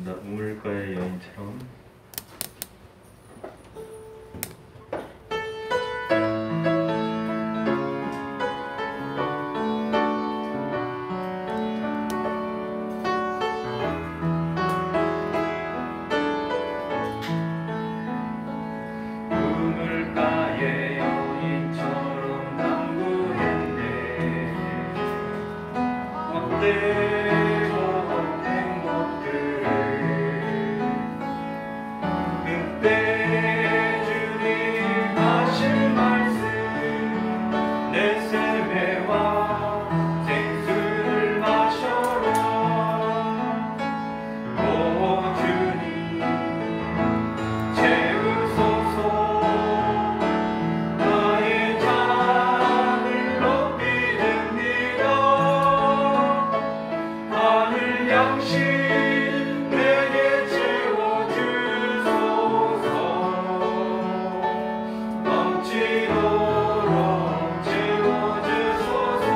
부릅니다. 우물가의 여인처럼. 우물가의 여인처럼 당구했네. 헛되고 헛된 것들을 그때 주님 하신 말씀 내 세매와 생수를 마셔라. 오 주님 채우소서. 나의 잔을 높이 듭니다. 하늘 양식 내게 채워주소서. 넘치도록 채워주소서.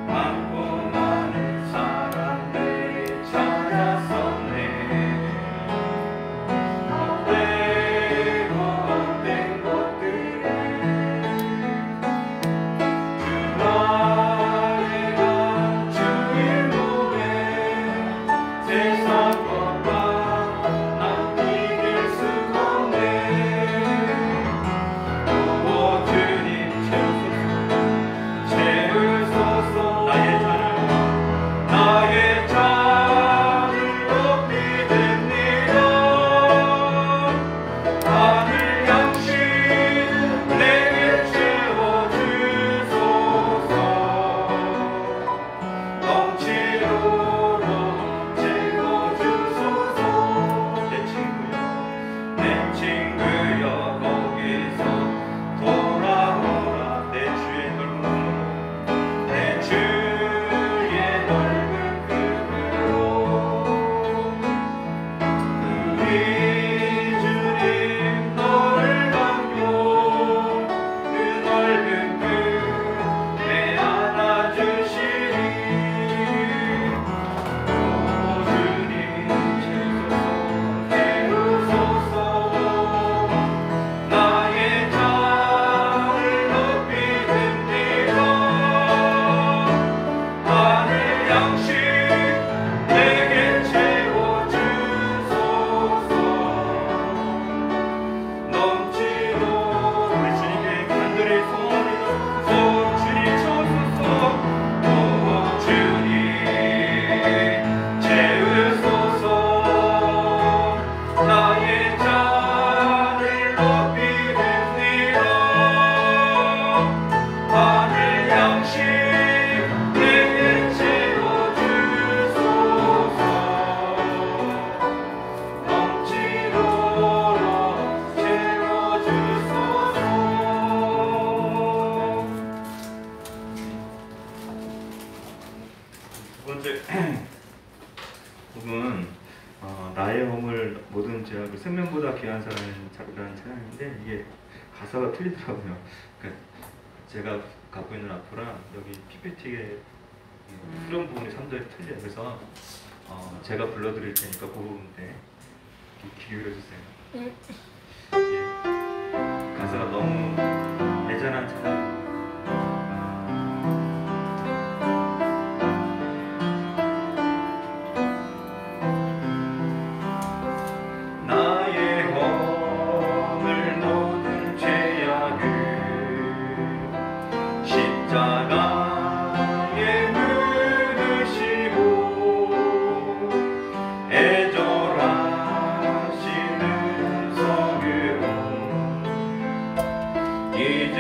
많고 많은 사람들이 찾았었네. 헛되고 헛된 것들을 주 안에 간 주의 몸에 세상 것과 난 이길 수 없네. 오 주님 채우소서. 나의 잔을 높이 듭니다. 하늘 양식 내게 채워주소서. 넘치도록 채워주소서. 내 친구여 거기서 돌아오라. 내 주의 넓은 품으로. 우리 주님 너를 담고 그 넓은 품에 안아주시리. 오 주님 채우소서. 나의 잔을 높이 듭니다. 하늘 양식 내게 채워주소서. 넘치도록 우리 주님께 간절히 소원합니다. 오 주님 채우소서. 오 주님 채우소서. 나의 잔을 높이 듭니다. 하늘 양식 내게 채워주소서. 넘치도록 채워주소서. 두 번째 곡은 나의 허물 모든 죄악을 생명보다 귀한 사람이라는 찬양인데 이게 가사가 틀리더라고요. 그러니까 제가 갖고 있는 악보랑 여기 PPT에 후렴 부분이 3절이 틀려요. 그래서 제가 불러드릴 테니까 그 부분 때 귀 기울여주세요. 예. 가사가 너무 애잔한 찬양. 나의 허물 모든 죄악을 십자가에 묻으시고 애절하시는 성령 이제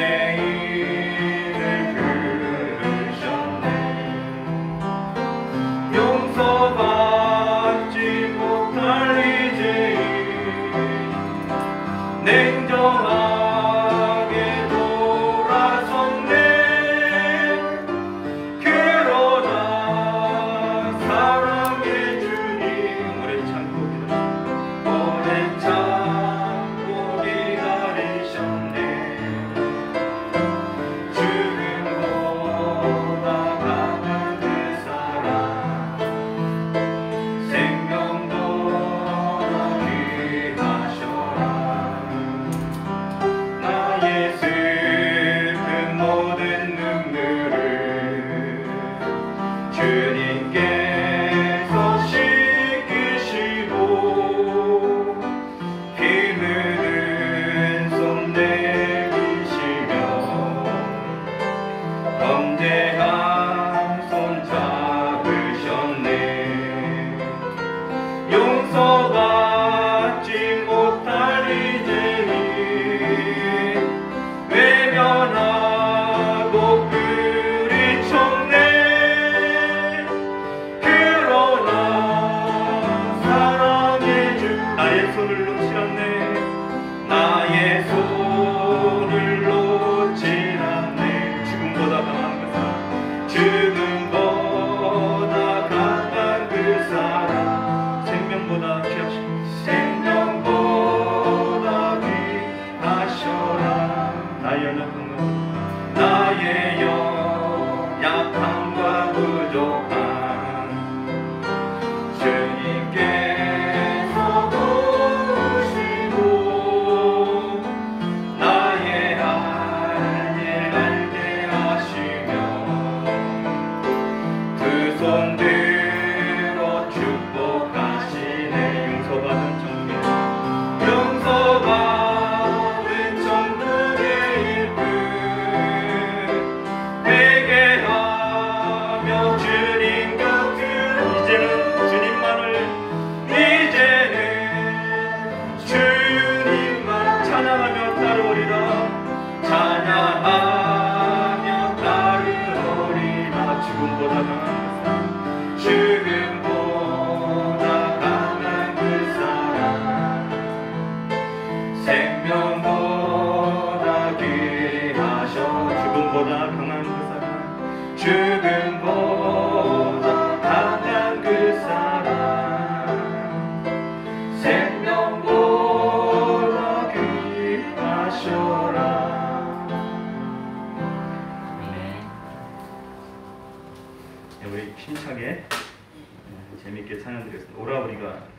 재밌게 찬양드리겠습니다. 오라 우리가.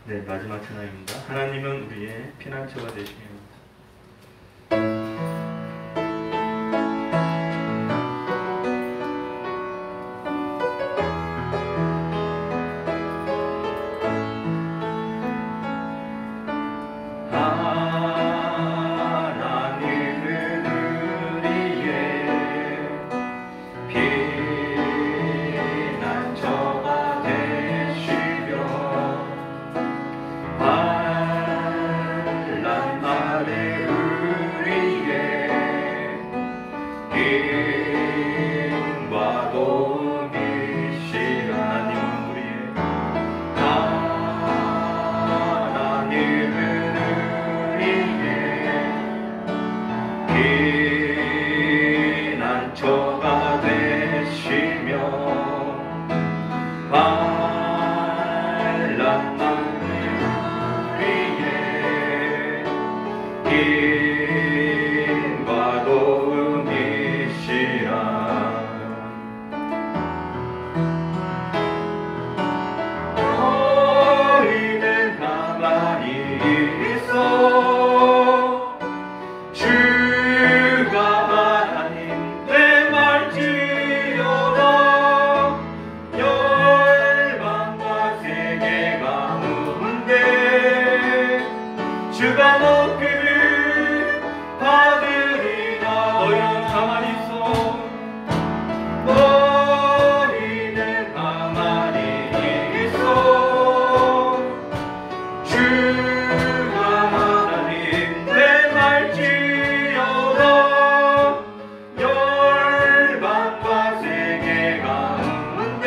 네, 마지막 찬양입니다. 하나님은 우리의 피난처가 되시며. 피난처가 되시며 환난 날에 우리의 힘과 도움이시라. 너희는 가만히 있어 주가 높이를 받으리라. 너희는 가만히 있어. 너희는 가만히 있어. 주가 하나님 내 말지어다. 열방과 세계가 웃는데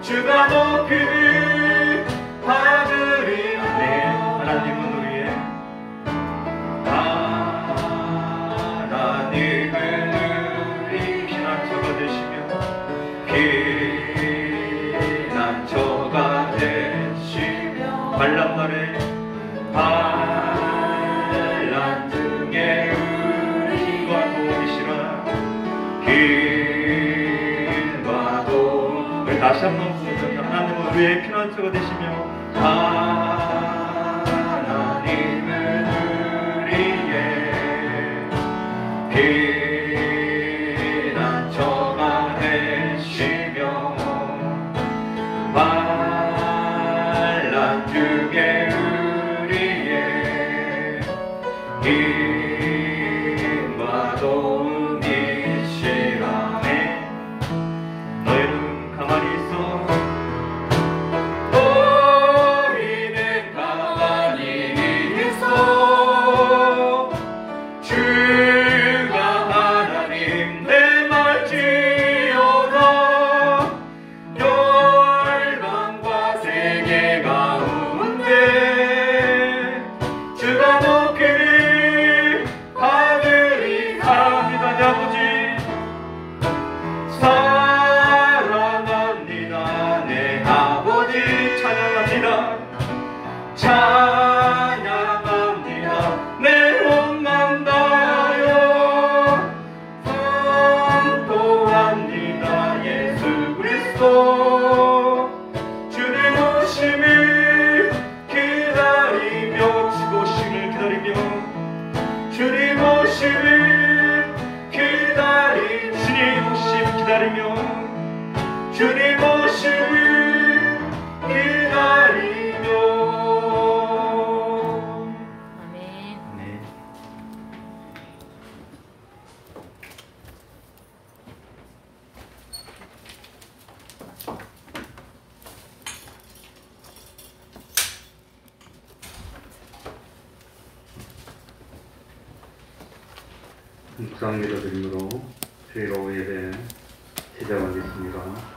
주가 높이를 하나님은 우리 피난처가 되시며 피난처가 되시며 환난 날에 환난 중에 우리가 도우시라. 힘과 도움. 다시 한번 부르자. 하나님은 우리의 피난처가 되시며 피난처가 기다리며 주님 오시길 기다리며. 아멘. 네. 묵상 기도드림으로 주일 오후 예배 시작하겠습니다.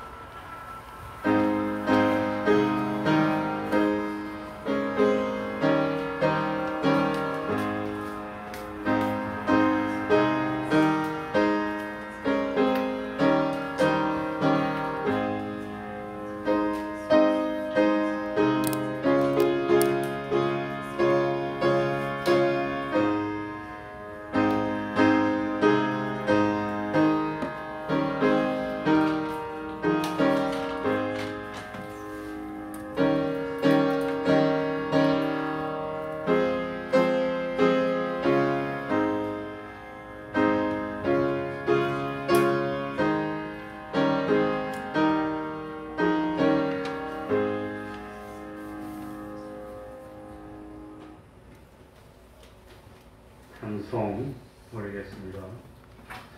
찬송 올리겠습니다.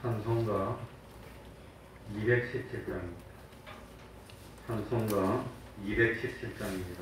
찬송가 217장입니다. 찬송가 217장입니다.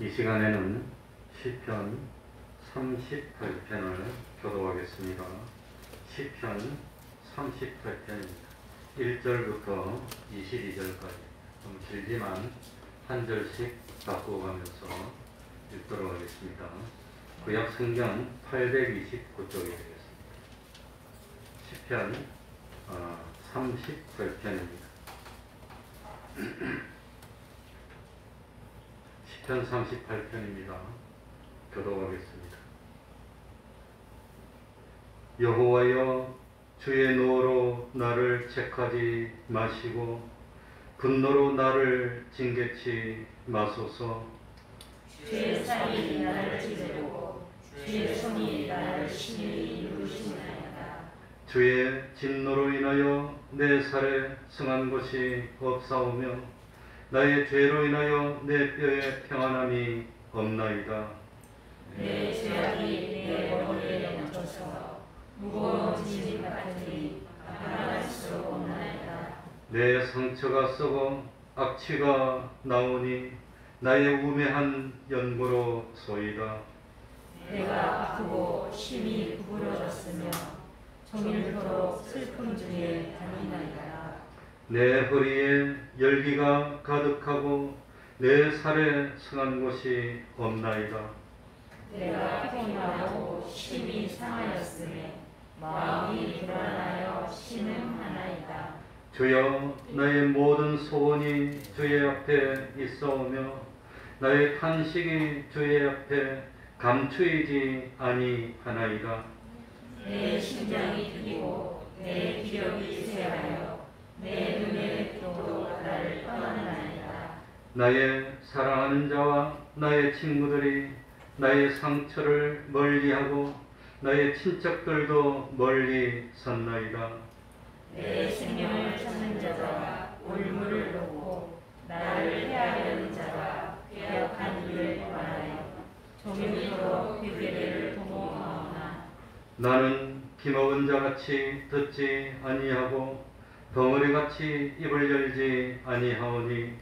이 시간에는 시편 38편을 교독하겠습니다. 시편 38편입니다. 1절부터 22절까지 좀 길지만 한 절씩 바꾸어가면서 읽도록 하겠습니다. 구약 성경 829쪽에 되겠습니다. 시편 38편입니다. 시편 시편 38편입니다. 교독하겠습니다. 여호와여, 주의 노로 나를 책하지 마시고 분노로 나를 징계치 마소서. 주의 살이 나를 찌르고 주의 손이 나를 심히 누르시나이다. 주의 진노로 인하여 내 살에 성한 것이 없사오며 나의 죄로 인하여 내 뼈에 평안함이 없나이다. 내 죄악이 내 머리에 넘쳐서 무거운 짐 같으니 감당할 수 없나이다. 내 상처가 썩어 악취가 나오니 나의 우매한 연고로소이다. 내가 아프고 심히 구부러졌으며 종일토록 슬픔 중에 다니나이다. 내 허리에 열기가 가득하고 내 살에 성한 곳이 없나이다. 내가 피곤하고 심히 상하였으며 마음이 불안하여 신음하나이다. 주여, 나의 모든 소원이 주의 앞에 있사오며 나의 탄식이 주의 앞에 감추이지 아니하나이다. 내 심장이 뛰고 내 기력이 쇠하여 내 눈의 빛도 나를 떠나나이다. 나의 사랑하는 자와 나의 친구들이 나의 상처를 멀리하고 나의 친척들도 멀리 섰나이다. 내 생명을 찾는 자가 올무를 놓고 나를 해하려는 자가 괴악한 일을 말하여 종일토록 회개를 도모하오나 나는 기먹은 자같이 듣지 아니하고 덩어리같이 입을 열지 아니하오니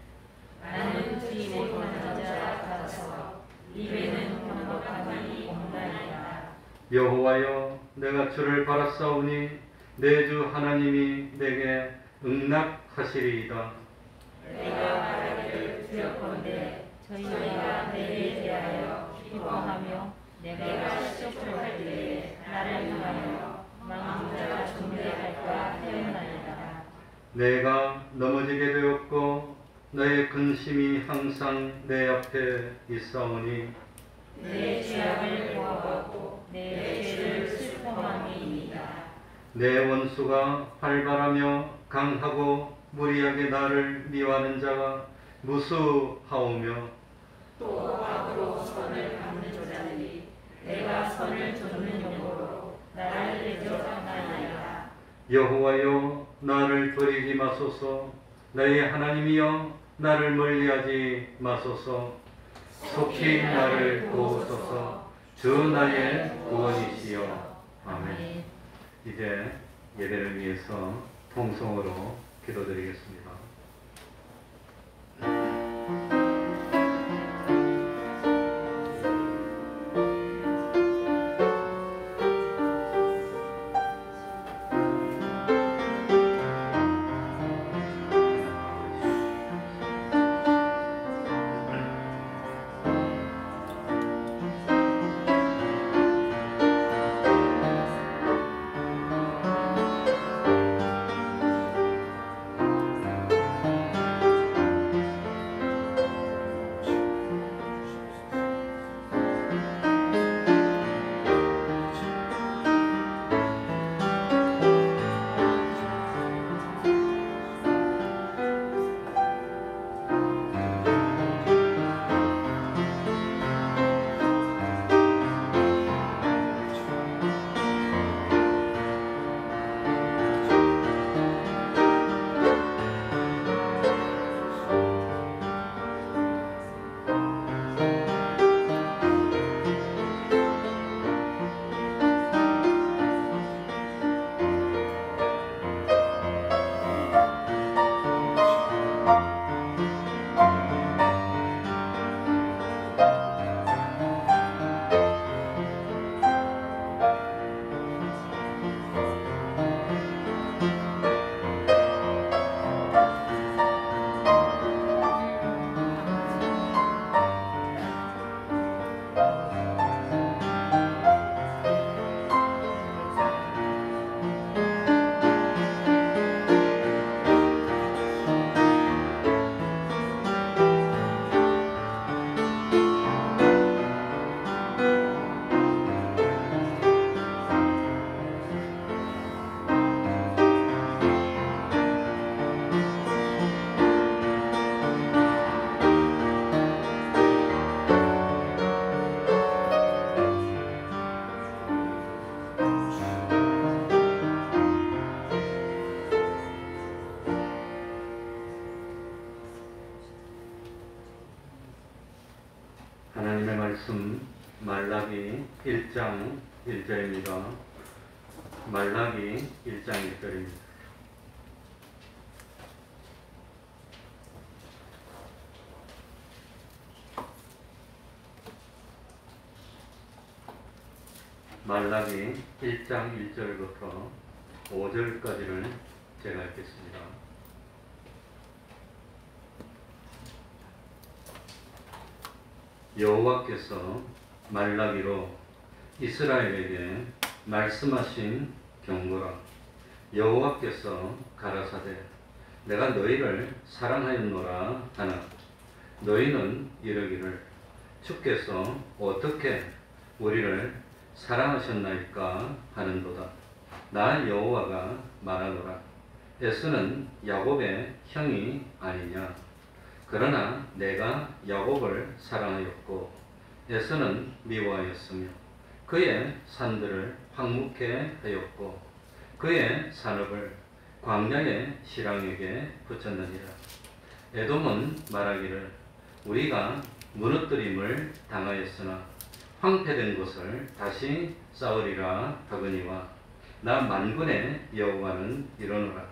나는 듣지 못하는 자 같아서 입에는 변덕함이 없나이다. 여호와여, 내가 주를 바라사오니 내 주 하나님이 내게 응답하시리이다. 내가 말하기를 두렵건대 저희가 내게 대하여 기뻐하며 내가 실족할 때에 나를 향하여 망자가 존대할까 하였나이다. 내가 넘어지게 되었고 나의 근심이 항상 내 앞에 있사오니 내 죄악을 보아하고 내 죄를 슬퍼함이니이다. 내 원수가 활발하며 강하고 무리하게 나를 미워하는 자가 무수하오며 또 악으로 선을 갚는 자들이 내가 선을 좇는 용으로 나를 대적하나이다. 여호와여, 나를 버리지 마소서. 나의 하나님이여, 나를 멀리하지 마소서. 속히 나를 도우소서. 주 나의 구원이시여. 아멘. 이제 예배를 위해서 통성으로 기도드리겠습니다. 하나님의 말씀 말라기 1장 1절입니다. 말라기 1장 1절입니다. 말라기 1장 1절부터 5절까지를 제가 읽겠습니다. 여호와께서 말라기로 이스라엘에게 말씀하신 경고라. 여호와께서 가라사대 내가 너희를 사랑하였노라 하나 너희는 이르기를 주께서 어떻게 우리를 사랑하셨나이까 하는도다. 나 여호와가 말하노라. 에서는 야곱의 형이 아니냐. 그러나 내가 야곱을 사랑하였고 에서는 미워하였으며 그의 산들을 황무케 하였고 그의 산업을 광야의 실랑에게 붙였느니라. 에돔은 말하기를 우리가 무너뜨림을 당하였으나 황폐된 곳을 다시 쌓으리라 하거니와 나 만군의 여호와는 이르노라.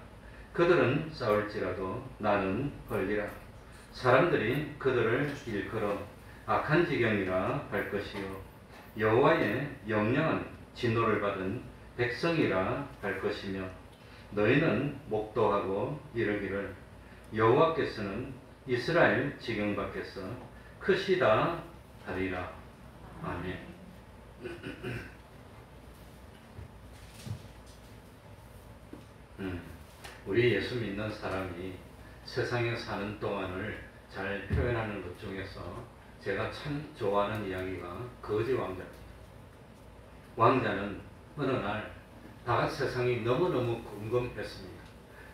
그들은 싸울지라도 나는 벌리라. 사람들이 그들을 일컬어 악한 지경이라 할 것이요 여호와의 영영한 진노를 받은 백성이라 할 것이며 너희는 목도하고 이르기를 여호와께서는 이스라엘 지경 밖에서 크시다 하리라. 아멘. 우리 예수 믿는 사람이 세상에 사는 동안을 잘 표현하는 것 중에서 제가 참 좋아하는 이야기가 거지 왕자입니다. 왕자는 어느 날 바깥 세상이 너무너무 궁금했습니다.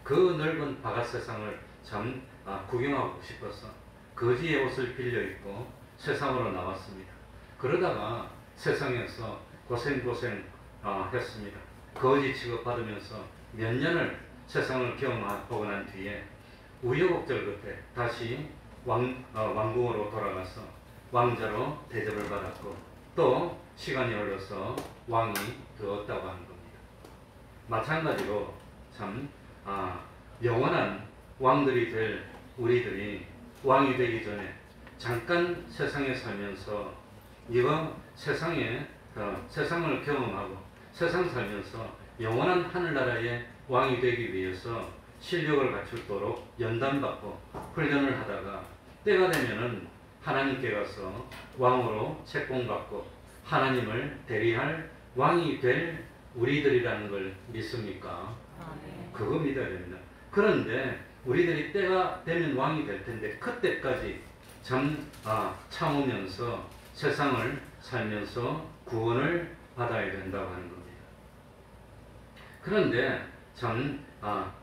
그 넓은 바깥 세상을 참 구경하고 싶어서 거지의 옷을 빌려 입고 세상으로 나왔습니다. 그러다가 세상에서 고생 했습니다. 거지 취급받으면서 몇 년을 세상을 경험하고 난 뒤에 우여곡절 끝에 다시 왕궁으로 돌아가서 왕자로 대접을 받았고 또 시간이 흘러서 왕이 되었다고 하는 겁니다. 마찬가지로 참 영원한 왕들이 될 우리들이 왕이 되기 전에 잠깐 세상에 살면서 이거 세상을 경험하고 세상 살면서 영원한 하늘나라의 왕이 되기 위해서 실력을 갖추도록 연단받고 훈련을 하다가 때가 되면은 하나님께 가서 왕으로 책봉받고 하나님을 대리할 왕이 될 우리들이라는 걸 믿습니까? 그거 믿어야 됩니다. 그런데 우리들이 때가 되면 왕이 될 텐데 그때까지 참으면서 세상을 살면서 구원을 받아야 된다고 하는 겁니다. 그런데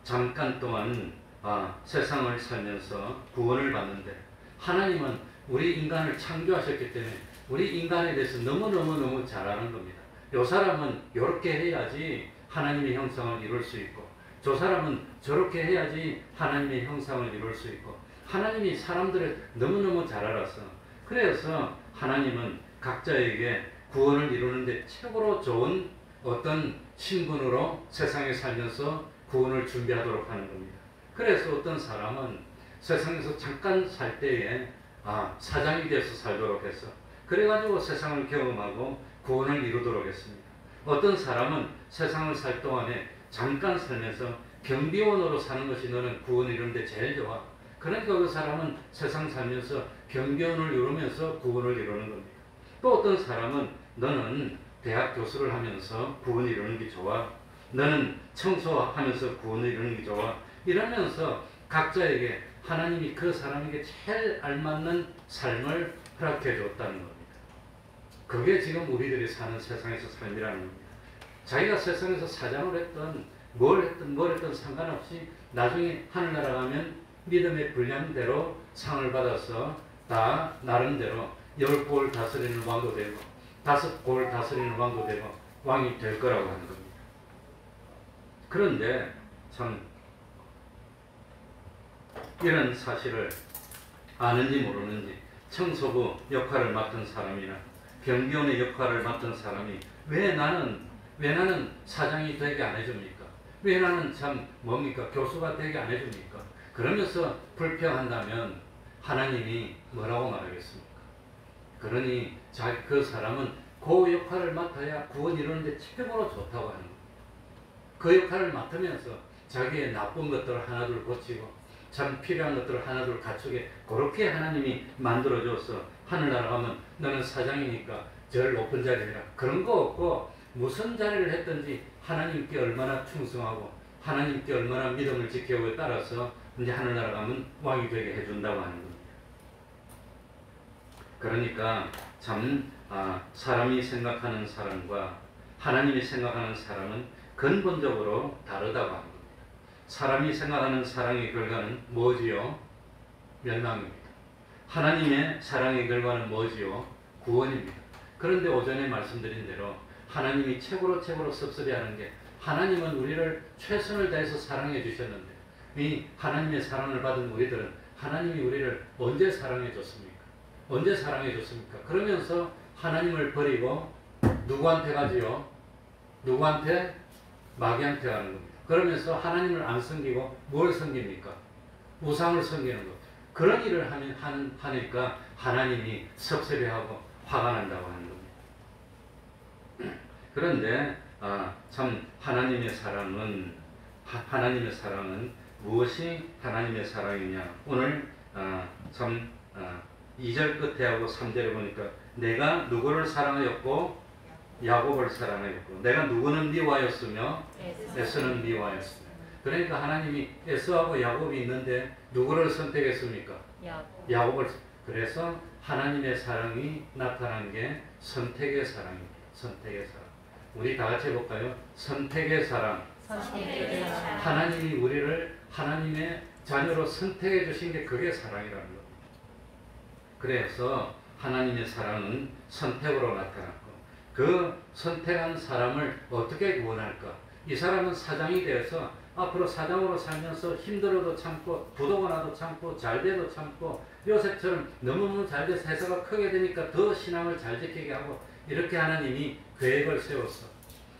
잠깐 동안 세상을 살면서 구원을 받는데 하나님은 우리 인간을 창조하셨기 때문에 우리 인간에 대해서 너무너무 잘 아는 겁니다. 요 사람은 이렇게 해야지 하나님의 형상을 이룰 수 있고 저 사람은 저렇게 해야지 하나님의 형상을 이룰 수 있고 하나님이 사람들을 너무너무 잘 알아서 그래서 하나님은 각자에게 구원을 이루는데 최고로 좋은 어떤 신분으로 세상에 살면서 구원을 준비하도록 하는 겁니다. 그래서 어떤 사람은 세상에서 잠깐 살 때에 사장이 돼서 살도록 해서 그래가지고 세상을 경험하고 구원을 이루도록 했습니다. 어떤 사람은 세상을 살 동안에 잠깐 살면서 경비원으로 사는 것이 너는 구원을 이루는데 제일 좋아. 그러니까 그 사람은 세상 살면서 경비원을 이루면서 구원을 이루는 겁니다. 또 어떤 사람은 너는 대학 교수를 하면서 구원을 이루는 게 좋아. 너는 청소하면서 구원을 이루는 게 좋아. 이러면서 각자에게 하나님이 그 사람에게 제일 알맞는 삶을 허락해 줬다는 겁니다. 그게 지금 우리들이 사는 세상에서 삶이라는 겁니다. 자기가 세상에서 사장을 했던 뭘 했던 상관없이 나중에 하늘나라 가면 믿음의 분량대로 상을 받아서 다 나름대로 10골 다스리는 왕도 되고 5골 다스리는 왕도 되고 왕이 될 거라고 하는 겁니다. 그런데 참 이런 사실을 아는지 모르는지 청소부 역할을 맡은 사람이나 경비원의 역할을 맡은 사람이 왜 나는 사장이 되게 안 해줍니까? 왜 나는 참 뭡니까? 교수가 되게 안 해줍니까? 그러면서 불평한다면 하나님이 뭐라고 말하겠습니까? 그러니 그 사람은 그 역할을 맡아야 구원이 이루는데 최고로 좋다고 하는 거예요. 그 역할을 맡으면서 자기의 나쁜 것들을 하나둘 고치고 참 필요한 것들을 하나둘 갖추게 그렇게 하나님이 만들어줘서 하늘나라 가면 너는 사장이니까 제일 높은 자리라 그런 거 없고 무슨 자리를 했든지 하나님께 얼마나 충성하고 하나님께 얼마나 믿음을 지켜오에 따라서 이제 하늘나라 가면 왕이 되게 해준다고 하는 겁니다. 그러니까 참 사람이 생각하는 사람과 하나님이 생각하는 사람은 근본적으로 다르다고 하는 겁니다. 사람이 생각하는 사랑의 결과는 뭐지요? 멸망입니다. 하나님의 사랑의 결과는 뭐지요? 구원입니다. 그런데 오전에 말씀드린 대로 하나님이 최고로 섭섭해하는 게 하나님은 우리를 최선을 다해서 사랑해 주셨는데 이 하나님의 사랑을 받은 우리들은 하나님이 우리를 언제 사랑해 줬습니까? 언제 사랑해 줬습니까? 그러면서 하나님을 버리고 누구한테 가지요? 누구한테? 마귀한테 가는 겁니다. 그러면서 하나님을 안 섬기고 뭘 섬깁니까? 우상을 섬기는 것. 그런 일을 하니까 하나님이 섭섭해하고 화가 난다고 하는 겁니다. 그런데 참 하나님의 사랑은 무엇이 하나님의 사랑이냐? 오늘 참 2절 끝에 하고 3절에 보니까 내가 누구를 사랑하였고 야곱을 사랑하였고 내가 누구는 미워하였으며 에서는 미워하였으며 그러니까 하나님이 에서하고 야곱이 있는데 누구를 선택했습니까? 야곱을. 그래서 하나님의 사랑이 나타난 게 선택의 사랑입니다. 선택의 사랑. 우리 다 같이 해볼까요? 선택의 사랑. 하나님이 우리를 하나님의 자녀로 선택해 주신 게 그게 사랑이라는 겁니다. 그래서 하나님의 사랑은 선택으로 나타났고 그 선택한 사람을 어떻게 구원할까? 이 사람은 사장이 되어서 앞으로 사장으로 살면서 힘들어도 참고 부도가 나도 참고 잘돼도 참고 요셉처럼 너무너무 잘돼서 회사가 크게 되니까 더 신앙을 잘 지키게 하고 이렇게 하나님이 계획을 세웠어.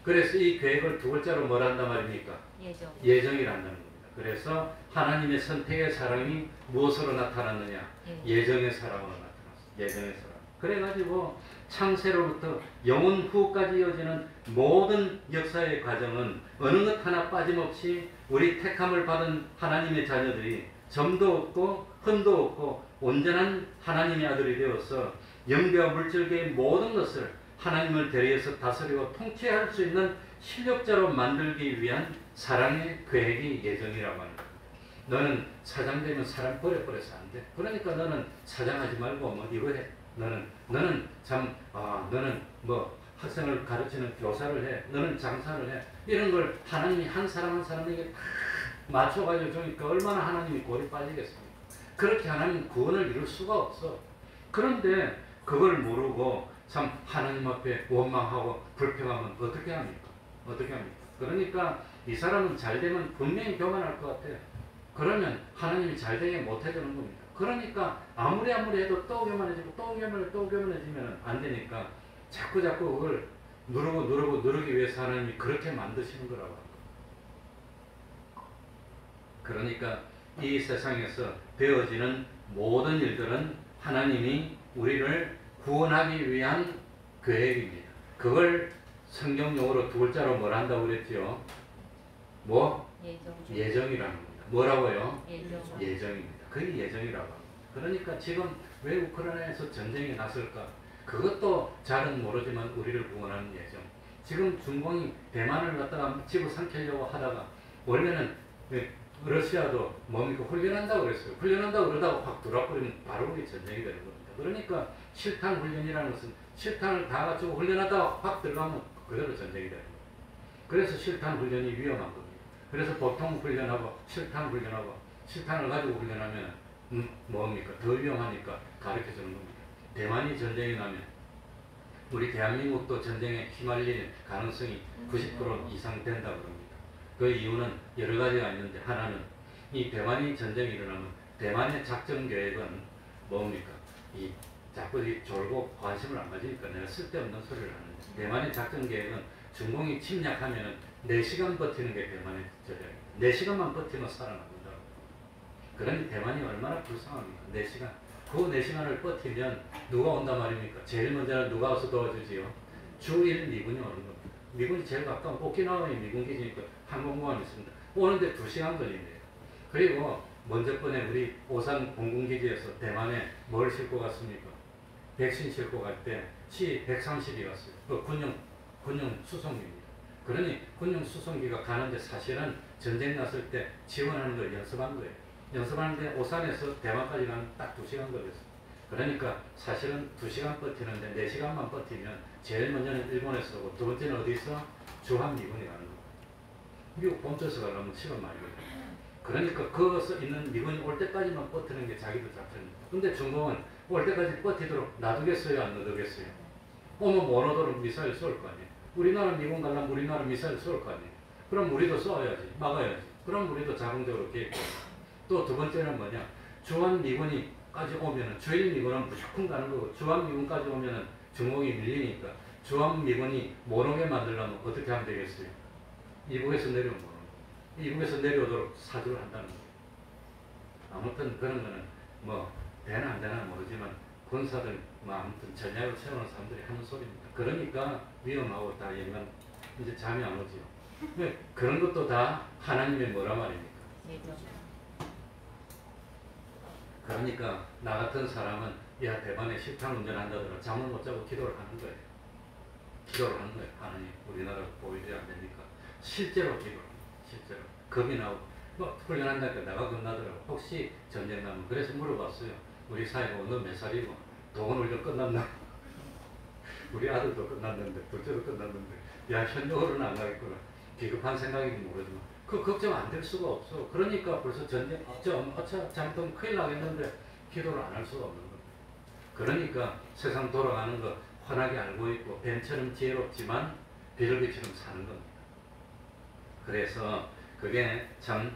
그래서 이 계획을 두 글자로 뭐라 한단 말입니까? 예정이란다는 겁니다. 그래서 하나님의 선택의 사랑이 무엇으로 나타났느냐? 예정의 사랑으로 나타났어. 예정의 사랑. 그래가지고 창세로부터 영원 후까지 이어지는 모든 역사의 과정은 어느 것 하나 빠짐없이 우리 택함을 받은 하나님의 자녀들이 점도 없고 흠도 없고 온전한 하나님의 아들이 되어서 영계와 물질계의 모든 것을 하나님을 대리해서 다스리고 통치할 수 있는 실력자로 만들기 위한 사랑의 계획이 예정이라고 합니다. 너는 사장 되면 사람 버려서 안 돼. 그러니까 너는 사장하지 말고 뭐 이거 해. 너는 참 너는 뭐 학생을 가르치는 교사를 해. 너는 장사를 해. 이런 걸 하나님이 한 사람 한 사람에게 다 맞춰가지고 주니까 얼마나 하나님이 골이 빠지겠습니까? 그렇게 하나님 구원을 이룰 수가 없어. 그런데 그걸 모르고 참 하나님 앞에 원망하고 불평하면 어떻게 합니까? 어떻게 합니까? 그러니까 이 사람은 잘 되면 분명히 교만할 것 같아요. 그러면 하나님이 잘 되게 못 해주는 겁니다. 그러니까 아무리 해도 또 교만해지고 또 교만해지면 안 되니까 자꾸 그걸 누르기 위해서 하나님이 그렇게 만드시는 거라고 합니다. 그러니까 이 세상에서 되어지는 모든 일들은 하나님이 우리를 구원하기 위한 계획입니다. 그걸 성경용어로 두 글자로 뭐라 한다고 그랬죠? 예정이라는 겁니다. 뭐라고요? 예정입니다. 그게 예정이라고 합니다. 그러니까 지금 왜 우크라이나에서 전쟁이 났을까? 그것도 잘은 모르지만 우리를 구원하는 예정. 지금 중공이 대만을 갖다가 집어삼키려고 하다가 원래는 러시아도 뭡니까? 훈련한다고 그랬어요. 훈련한다고 그러다가 확 돌아버리면 바로 우리 전쟁이 되는 겁니다. 그러니까 실탄 훈련이라는 것은 실탄을 다 갖추고 훈련하다가 확 들어가면 그대로 전쟁이 되는 겁니다. 그래서 실탄 훈련이 위험한 겁니다. 그래서 보통 훈련하고 실탄 훈련하고 실탄을 가지고 훈련하면 뭡니까? 더 위험하니까 가르쳐주는 겁니다. 대만이 전쟁이 나면 우리 대한민국도 전쟁에 휘말릴 가능성이 90% 이상 된다고 합니다. 그 이유는 여러 가지가 있는데 하나는 이 대만이 전쟁이 일어나면 대만의 작전 계획은 뭡니까? 이 자꾸 이 졸고 관심을 안 가지니까 내가 쓸데없는 소리를 하는데, 대만의 작전 계획은 중공이 침략하면은 4시간 버티는 게 대만의 전략입니다. 4시간만 버티면 살아남는다고. 그러니 대만이 얼마나 불쌍합니까? 4시간. 그 4시간을 버티면 누가 온단 말입니까? 제일 먼저는 누가 와서 도와주지요? 주1 미군이 오는 겁니다. 미군이 제일 가까운 오키나와의 미군 기지니까 항공모함이 있습니다. 오는데 2시간 걸린대요. 그리고 먼저 번에 우리 오산 공군기지에서 대만에 뭘 싣고 갔습니까? 백신 싣고 갈 때 C-130이 갔어요. 그 군용 수송기입니다. 그러니 군용 수송기가 가는데 사실은 전쟁 났을 때 지원하는 걸 연습한 거예요. 연습하는데 오산에서 대만까지 가는 딱 2시간 걸렸어요. 그러니까 사실은 2시간 버티는데 4시간만 버티면 제일 먼저는 일본에서 오고 두 번째는 어디서? 주한미군이 가는 거예요. 미국 본토에서 가려면 시간 많이 걸려요. 그러니까 거기서 있는 미군이 올 때까지만 버티는 게 자기들 작전입니다. 근데 중공은 올 때까지 버티도록 놔두겠어요? 안 놔두겠어요? 오면 못 오도록 미사일 쏠 거 아니에요? 우리나라 미군 가려면 우리나라 미사일 쏠 거 아니에요? 그럼 우리도 쏴야지, 막아야지. 그럼 우리도 자동적으로 계획해요. 또 두 번째는 뭐냐? 주한미군이까지 오면은 주일미군은 무조건 가는 거고, 주한미군까지 오면은 중공이 밀리니까 주한미군이 못 오게 만들려면 어떻게 하면 되겠어요? 이북에서 내려오면 못 오는 거예요. 이북에서 내려오도록 사주를 한다는 거예요. 아무튼 그런 거는 뭐 되나 안 되나 모르지만 군사들 뭐 아무튼 전략을 세우는 사람들이 하는 소리입니다. 그러니까 위험하고 다 인간 이제 잠이 안 오지요. 그런 것도 다 하나님의 뭐라 말입니까? 그러니까 나 같은 사람은 야 대만에 식당 운전한다더라 잠을 못 자고 기도를 하는 거예요. 기도를 하는 거예요. 하나님 우리나라 보이지 안 되니까 실제로 기도를 합니다. 실제로 겁이 나고 뭐 훈련한다니까 나가 겁나더라고. 혹시 전쟁 나면 그래서 물어봤어요. 우리 사이가 너 몇 살이고 동원 훈련 끝났나? 우리 아들도 끝났는데 둘째도 끝났는데 야 현역으로는 안 가겠구나. 비겁한 생각인지 모르지만 그 걱정 안 될 수가 없어. 그러니까 벌써 전쟁 잘못하면 큰일 나겠는데 기도를 안 할 수가 없는 겁니다. 그러니까 세상 돌아가는 거 환하게 알고 있고 뱀처럼 지혜롭지만 비둘기처럼 사는 겁니다. 그래서 그게 참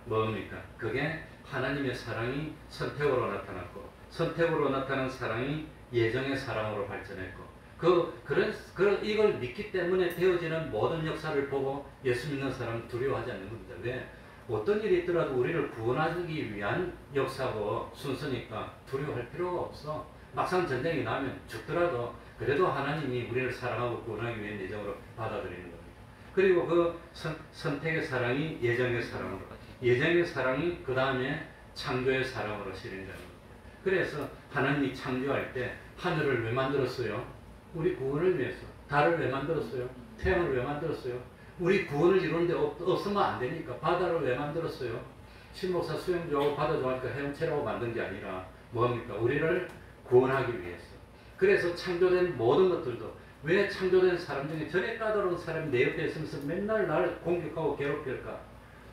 뭡니까? 그게 하나님의 사랑이 선택으로 나타났고 선택으로 나타난 사랑이 예정의 사랑으로 발전했고 이걸 믿기 때문에 되어지는 모든 역사를 보고 예수 믿는 사람은 두려워하지 않는 겁니다. 왜? 어떤 일이 있더라도 우리를 구원하기 위한 역사고 순서니까 두려워할 필요가 없어. 막상 전쟁이 나면 죽더라도 그래도 하나님이 우리를 사랑하고 구원하기 위한 예정으로 받아들이는 겁니다. 그리고 그 선택의 사랑이 예정의 사랑으로, 예정의 사랑이 그 다음에 창조의 사랑으로 실행되는 겁니다. 그래서 하나님이 창조할 때 하늘을 왜 만들었어요? 우리 구원을 위해서. 달을 왜 만들었어요? 태양을 왜 만들었어요? 우리 구원을 이루는데 없으면 안 되니까. 바다를 왜 만들었어요? 신목사 수영 좋아하고 바다 좋아하니까 헤엄치라고 만든 게 아니라 뭡니까? 우리를 구원하기 위해서. 그래서 창조된 모든 것들도 왜 창조된 사람 중에 전에 까다로운 사람이 내 옆에 있으면서 맨날 나를 공격하고 괴롭힐까?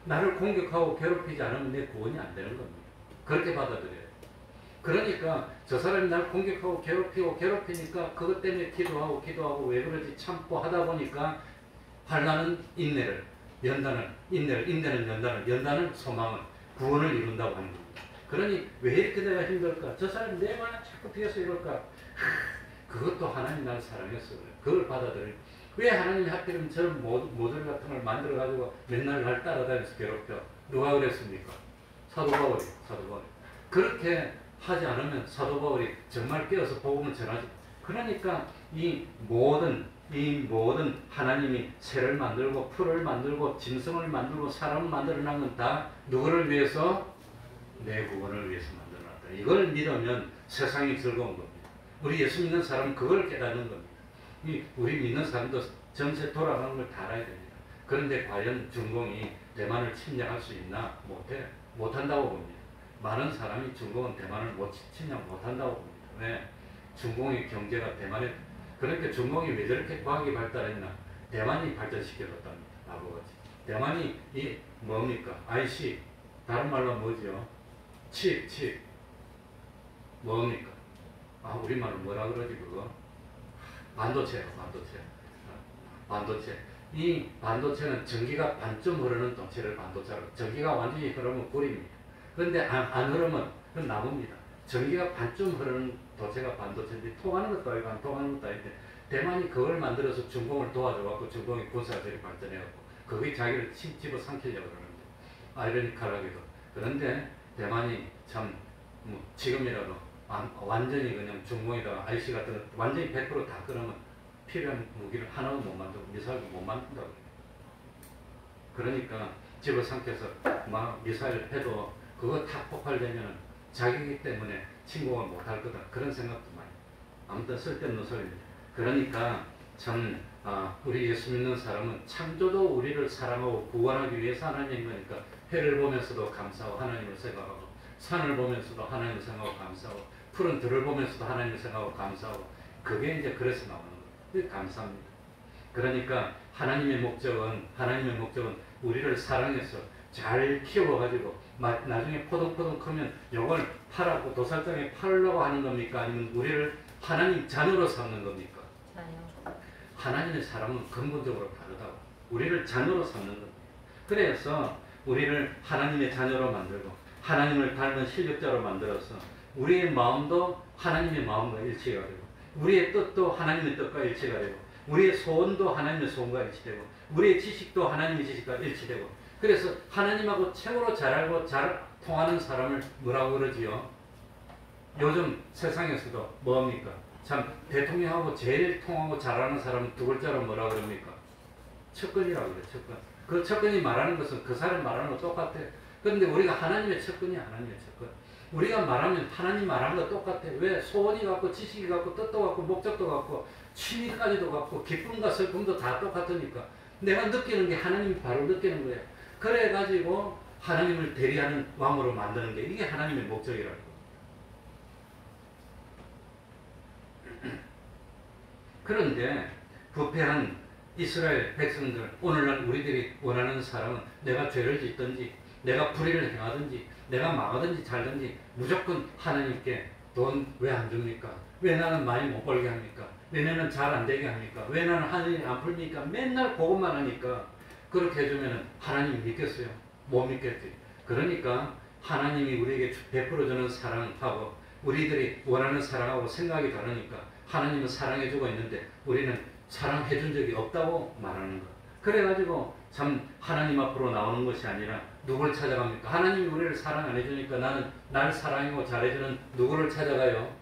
나를 공격하고 괴롭히지 않으면 내 구원이 안 되는 겁니다. 그렇게 받아들여요. 그러니까 저 사람이 나를 공격하고 괴롭히니까 그것 때문에 기도하고 왜 그러지 참고 하다 보니까 환난은 인내를, 연단은 인내를, 인내는 연단은 소망을, 구원을 이룬다고 하는 겁니다. 그러니 왜 이렇게 내가 힘들까? 저 사람이 내 말을 자꾸 피해서 이럴까? 그것도 하나님 나를 사랑해서 그래. 그걸 받아들여. 왜 하나님이 하필이면 저런 모델 같은 걸 만들어가지고 맨날 날 따라다니면서 괴롭혀? 누가 그랬습니까? 사도 바울이. 그렇게 하지 않으면 사도 바울이 정말 깨어서 복음을 전하지. 그러니까 이 모든 하나님이 새를 만들고 풀을 만들고 짐승을 만들고 사람을 만들어낸 건 다 누구를 위해서? 내 구원을 위해서 만들어놨다. 이걸 믿으면 세상이 즐거운 겁니다. 우리 예수 믿는 사람은 그걸 깨닫는 겁니다. 우리 믿는 사람도 전체 돌아가는 걸 다 알아야 됩니다. 그런데 과연 중공이 대만을 침략할 수 있나? 못한다고 봅니다. 많은 사람이 중공은 대만을 침략 못한다고 봅니다. 왜? 중공의 경제가 대만에, 그러니까 중공이 왜 저렇게 과학이 발달했나? 대만이 발전시켜줬답니다. 바보같이. 대만이 뭡니까? IC, 다른 말로 뭐죠? 칩. 뭡니까? 우리말로 뭐라 그러지 그거? 반도체. 이 반도체는 전기가 반쯤 흐르는 동체를 반도체로, 전기가 완전히 흐르면 불입니다. 그런데 안 흐르면 그건 나무입니다. 전기가 반쯤 흐르는 도체가 반도체인데 통하는 것도 아니고 안 통하는 것도 아닌데 대만이 그걸 만들어서 중공을 도와줘갖고 중공이 군사들이 발전해갖고 거기 자기를 집어 삼키려고 그러는데 아이러니컬하게도. 그런데 대만이 참 지금이라도 완전히 그냥 중공에다가 IC 같은 거 완전히 100%다 끊으면 필요한 무기를 하나도 못 만들고 미사일도 못 만든다고. 그러니까 집어삼켜서 막 미사일 해도 그거 다 폭발되면 자기이기 때문에 침공을 못할 거다. 그런 생각도 많이. 아무튼 쓸데없는 소리입니다. 그러니까 참 우리 예수 믿는 사람은 창조도 우리를 사랑하고 구원하기 위해서 하나님 거니까 해를 보면서도 감사하고 하나님을 생각하고 산을 보면서도 하나님을 생각하고 감사하고 푸른 들을 보면서도 하나님을 생각하고 감사하고 그게 이제 그래서 나오는 거예요. 감사합니다. 그러니까 하나님의 목적은 우리를 사랑해서 잘 키워가지고 나중에 포동포동 크면 이걸 팔아고 도살장에 팔려고 하는 겁니까? 아니면 우리를 하나님 자녀로 삼는 겁니까? 자녀. 하나님의 사랑은 근본적으로 다르다고. 우리를 자녀로 삼는 겁니다. 그래서 우리를 하나님의 자녀로 만들고 하나님을 닮은 실력자로 만들어서 우리의 마음도 하나님의 마음과 일치가 되고 우리의 뜻도 하나님의 뜻과 일치가 되고 우리의 소원도 하나님의 소원과 일치되고 우리의 지식도 하나님의 지식과 일치되고 그래서 하나님하고 최고로 잘 알고 잘 통하는 사람을 뭐라고 그러지요? 요즘 세상에서도 뭡니까? 참 대통령하고 제일 통하고 잘하는 사람은 두 글자로 뭐라고 그럽니까? 척근이라고 그래요. 척근. 그 척근이 말하는 것은 그 사람 말하는 거 똑같아. 그런데 우리가 하나님의 척근이야. 하나님의 척근. 우리가 말하면 하나님 말하는 거 똑같아. 왜? 소원이 같고 지식이 같고 뜻도 같고 목적도 같고 취미까지도 같고 기쁨과 슬픔도 다 똑같으니까 내가 느끼는 게 하나님이 바로 느끼는 거예요. 그래가지고 하나님을 대리하는 왕으로 만드는 게 이게 하나님의 목적이라고. 그런데 부패한 이스라엘 백성들, 오늘날 우리들이 원하는 사람은 내가 죄를 짓든지 내가 불의를 행하든지 내가 망하든지 잘든지 무조건 하나님께 돈 왜 안 줍니까? 왜 나는 많이 못 벌게 합니까? 왜 나는 잘 안 되게 합니까? 왜 나는 하늘이 안 풀니까? 맨날 그것만 하니까 그렇게 해주면 하나님 믿겠어요? 못 믿겠지. 그러니까 하나님이 우리에게 베풀어주는 사랑하고 우리들이 원하는 사랑하고 생각이 다르니까 하나님은 사랑해주고 있는데 우리는 사랑해준 적이 없다고 말하는 거. 그래가지고 참 하나님 앞으로 나오는 것이 아니라 누굴 찾아갑니까? 하나님이 우리를 사랑 안 해주니까 나는 날 사랑하고 잘해주는 누구를 찾아가요?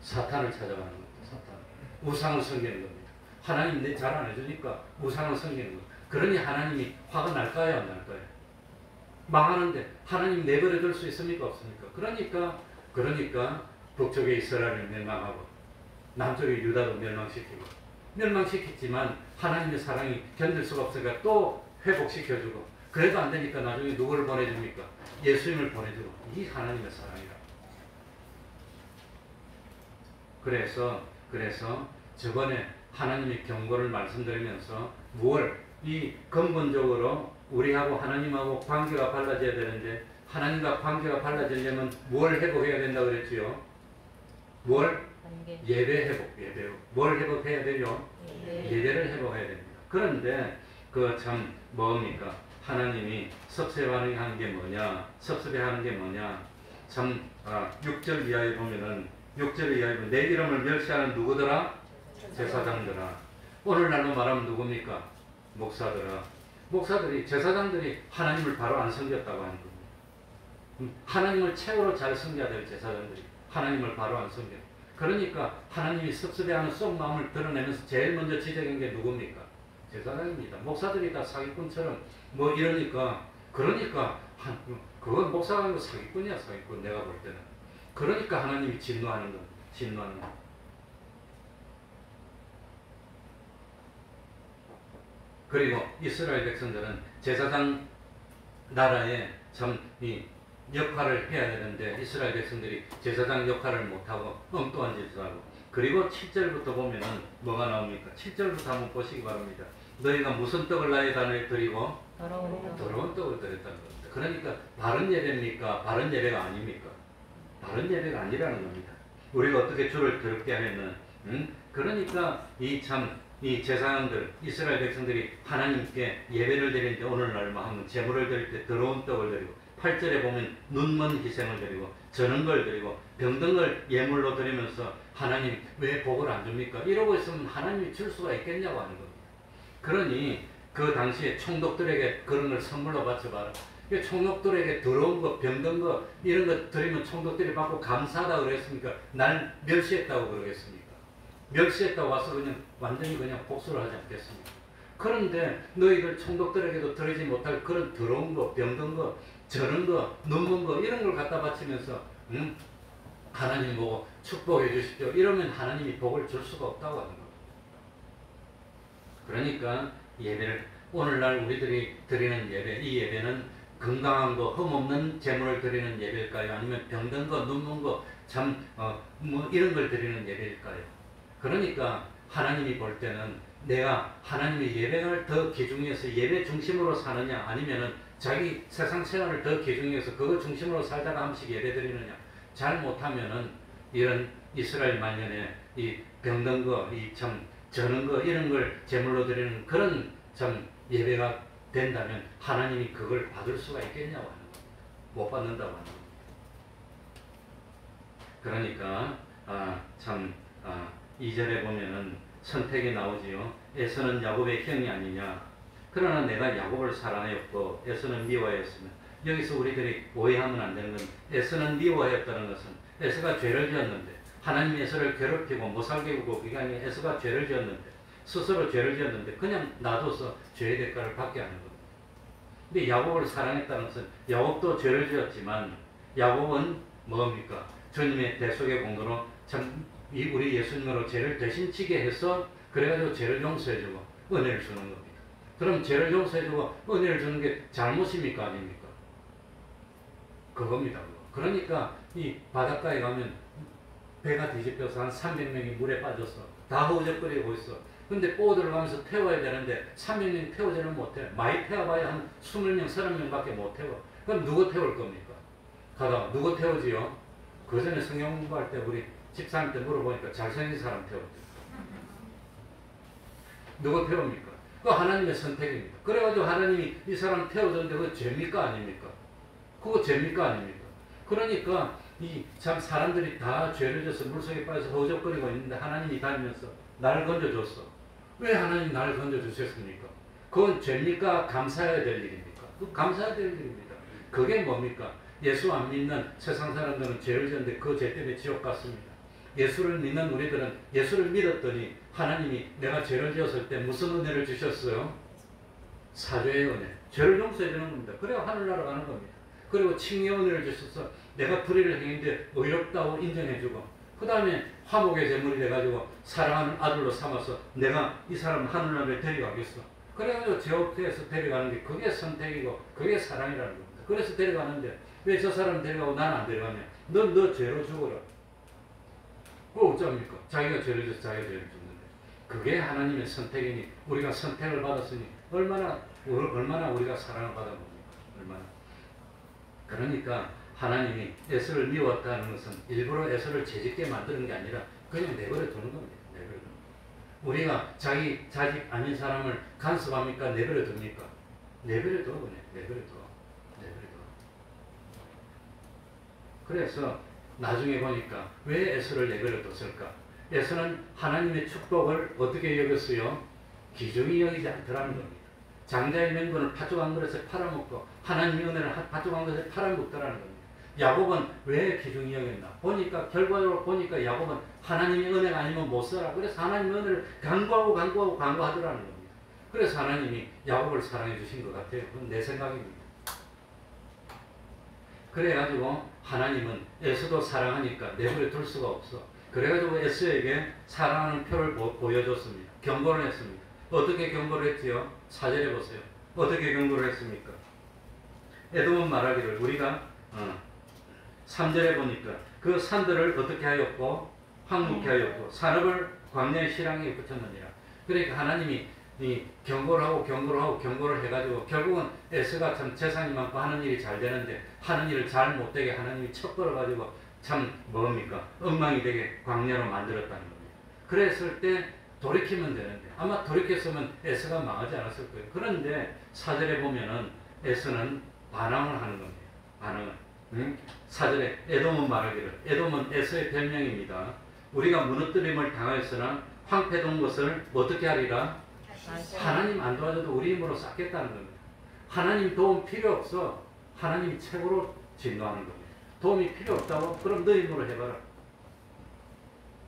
사탄을 찾아가는 겁니다. 사탄. 우상을 섬기는 겁니다. 하나님 내 잘 안 해주니까 우상을 섬기는 거. 그러니 하나님이 화가 날까요? 안 날까요? 망하는데 하나님 내버려 둘 수 있습니까? 없습니까? 그러니까 북쪽에 이스라엘을 멸망하고 남쪽에 유다도 멸망시켰지만 하나님의 사랑이 견딜 수가 없으니까 또 회복시켜주고 그래도 안 되니까 나중에 누구를 보내줍니까? 예수님을 보내주고 이 하나님의 사랑이라. 그래서 저번에 하나님의 경고를 말씀드리면서 이 근본적으로 우리하고 하나님하고 관계가 달라져야 되는데 하나님과 관계가 달라지려면 뭘 회복해야 된다고 그랬지요? 예배 회복. 뭘 회복해야 되죠? 예배를 회복해야 됩니다. 그런데 그 참 뭡니까? 하나님이 섭섭해하는 게 뭐냐? 참 6절 이하에 보면은 6절 이하에 보면 내 이름을 멸시하는 누구더라? 제사장들아. 오늘날로 말하면 누굽니까? 목사들이 제사장들이 하나님을 바로 안 섬겼다고 하는 겁니다. 하나님을 최고로 잘 섬겨야 될 제사장들이 하나님을 바로 안 섬겨. 그러니까 하나님이 섭섭해하는 속마음을 드러내면서 제일 먼저 지적한 게 누굽니까? 제사장입니다. 목사들이 다 사기꾼처럼 뭐 이러니까 그건 목사가 아니고 사기꾼이야. 사기꾼 내가 볼 때는. 그러니까 하나님이 진노하는 겁니다. 그리고 이스라엘 백성들은 제사장 나라에 참 이 역할을 해야 되는데 이스라엘 백성들이 제사장 역할을 못하고 엉뚱한 짓을 하고 그리고 7절부터 보면은 뭐가 나옵니까? 7절부터 한번 보시기 바랍니다. 너희가 무슨 떡을 나의 단에 드리고 더러운 떡을 드렸다는 겁니다. 그러니까 바른 예배입니까? 바른 예배가 아닙니까? 바른 예배가 아니라는 겁니다. 우리가 어떻게 주를 더럽게 하면은 그러니까 이 제사장들 이스라엘 백성들이 하나님께 예배를 드리는데 오늘날 하면 제물을 드릴 때 더러운 떡을 드리고 8절에 보면 눈먼 희생을 드리고 저는 걸 드리고 병든 걸 예물로 드리면서 하나님 왜 복을 안 줍니까? 이러고 있으면 하나님이 줄 수가 있겠냐고 하는 겁니다. 그러니 그 당시에 총독들에게 그런 걸 선물로 바쳐봐라. 총독들에게 더러운 거, 병든 거 이런 거 드리면 총독들이 받고 감사하다 그랬습니까? 날 멸시했다고 그러겠습니까? 멸시했다고 와서 그냥 완전히 그냥 복수를 하지 않겠습니까? 그런데 너희들 총독들에게도 드리지 못할 그런 더러운 거, 병든 거, 저런 거, 눈먼 거 이런 걸 갖다 바치면서 하나님 보고 축복해 주십시오. 이러면 하나님이 복을 줄 수가 없다고 하는 겁니다. 그러니까 예배를 오늘날 우리들이 드리는 예배, 이 예배는 건강한 거, 흠없는 제물을 드리는 예배일까요? 아니면 병든 거, 눈먼 거, 뭐 이런 걸 드리는 예배일까요? 그러니까 하나님이 볼 때는 내가 하나님의 예배를 더 귀중해서 예배 중심으로 사느냐, 아니면은 자기 세상 생활을 더 귀중해서 그거 중심으로 살다가 한 번씩 예배 드리느냐. 잘 못하면은 이런 이스라엘 말년에 이 병든 거, 이 저는 거 이런 걸 제물로 드리는 그런 예배가 된다면 하나님이 그걸 받을 수가 있겠냐고 하는 겁니다. 못 받는다고 하는 겁니다. 그러니까 2절에 보면은 선택이 나오지요. 에서는 야곱의 형이 아니냐. 그러나 내가 야곱을 사랑하였고 에서는 미워하였으며, 여기서 우리들이 오해하면 안 되는 건 에서는 미워하였다는 것은 에서가 죄를 지었는데 하나님이 에서를 괴롭히고 못 살게 구고 그게 아니라 에서가 죄를 지었는데 스스로 죄를 지었는데 그냥 놔둬서 죄의 대가를 받게 하는 겁니다. 근데 야곱을 사랑했다는 것은 야곱도 죄를 지었지만 야곱은 뭡니까? 주님의 대속의 공로로 우리 예수님으로 죄를 대신 지게 해서 그래가지고 죄를 용서해주고 은혜를 주는 겁니다. 그럼 죄를 용서해주고 은혜를 주는 게 잘못입니까? 아닙니까? 그겁니다. 그러니까 이 바닷가에 가면 배가 뒤집혀서 한 300명이 물에 빠져서 다 허우적거리고 있어. 근데 보드를 가면서 태워야 되는데 300명이 태우지는 못해. 많이 태워봐야 한 20명, 30명밖에 못 태워. 그럼 누구 태울 겁니까? 가다가 누구 태우지요? 그 전에 성경 공부할 때 우리 집사님한테 물어보니까 잘생긴 사람 태웠대요. 누구 태웁니까? 그거 하나님의 선택입니다. 그래가지고 하나님이 이 사람 태워줬는데 그거 죄입니까? 아닙니까? 그거 죄입니까? 아닙니까? 그러니까 사람들이 다 죄를 져서 물속에 빠져서 허우적거리고 있는데 하나님이 다니면서 나를 건져줬어. 왜 하나님 나를 건져주셨습니까? 그건 죄입니까? 감사해야 될 일입니까? 그 감사해야 될 일입니다. 그게 뭡니까? 예수 안 믿는 세상 사람들은 죄를 지었는데 그 죄 때문에 지옥 갔습니다. 예수를 믿는 우리들은 예수를 믿었더니 하나님이 내가 죄를 지었을 때 무슨 은혜를 주셨어요? 사죄의 은혜. 죄를 용서해 주는 겁니다. 그래야 하늘나라 가는 겁니다. 그리고 칭의의 은혜를 주셔서 내가 불의를 행했는데 의롭다고 인정해주고, 그 다음에 화목의 제물이 돼가지고 사랑하는 아들로 삼아서 내가 이 사람 하늘나라에 데려가겠어. 그래가지고 제옥에서 데려가는 게 그게 선택이고 그게 사랑이라는 겁니다. 그래서 데려가는데 왜 저 사람 데려가고 나는 안 데려가냐? 너 죄로 죽어라. 그거 어쩝니까? 자기가 죄를 져서 자기가 죄를 죽는데. 그게 하나님의 선택이니 우리가 선택을 받았으니 얼마나 우리가 사랑을 받은 겁니까? 얼마나. 그러니까 하나님이 에서를 미웠다는 것은 일부러 에서를 죄짓게 만드는 게 아니라 그냥 내버려 두는 겁니다. 내버려 두는 겁니다. 우리가 자기 자식 아닌 사람을 간섭합니까? 내버려 둡니까? 내버려 둬. 그냥 내버려 둬. 내버려 둬. 그래서 나중에 보니까 왜 에서를 내버려 뒀을까? 에서는 하나님의 축복을 어떻게 여겼어요? 귀중히 여기지 않더라는 겁니다. 장자의 명분을 팥죽 한 그릇에 팔아먹고 하나님의 은혜를 팥죽 한 그릇에 팔아먹더라는 겁니다. 야곱은 왜 귀중히 여겼나? 결과적으로 보니까 야곱은 하나님의 은혜가 아니면 못 살아. 그래서 하나님의 은혜를 간구하더라는 겁니다. 그래서 하나님이 야곱을 사랑해 주신 것 같아요. 그건 내 생각입니다. 그래가지고 하나님은 에서도 사랑하니까 내버려 둘 수가 없어. 그래가지고 에서에게 사랑하는 표를 보여줬습니다. 경고를 했습니다. 어떻게 경고를 했지요? 4절에 보세요. 어떻게 경고를 했습니까? 에돔은 말하기를 우리가 3절에 보니까 그 산들을 어떻게 하였고 황무케 하였고 산업을 광야의 실랑에 붙였느니라. 그러니까 하나님이 경고를 해가지고 결국은 에스가 참 재산이 많고 하는 일이 잘 되는데 하는 일을 잘 못되게 하나님이 척걸어가지고 참 뭡니까? 엉망이 되게 광야로 만들었다는 겁니다. 그랬을 때 돌이키면 되는데 아마 돌이켰으면 에스가 망하지 않았을 거예요. 그런데 4절에 보면은 에스는 반항을 하는 겁니다. 반항을. 사절에 에돔은 말하기를, 에돔은 에서의 별명입니다. 우리가 무너뜨림을 당하였으나 황폐된 것을 어떻게 하리라? 하나님 안 도와줘도 우리 힘으로 쌓겠다는 겁니다. 하나님 도움 필요 없어. 하나님이 최고로 진노하는 겁니다. 도움이 필요 없다고? 그럼 너희 힘으로 해봐라.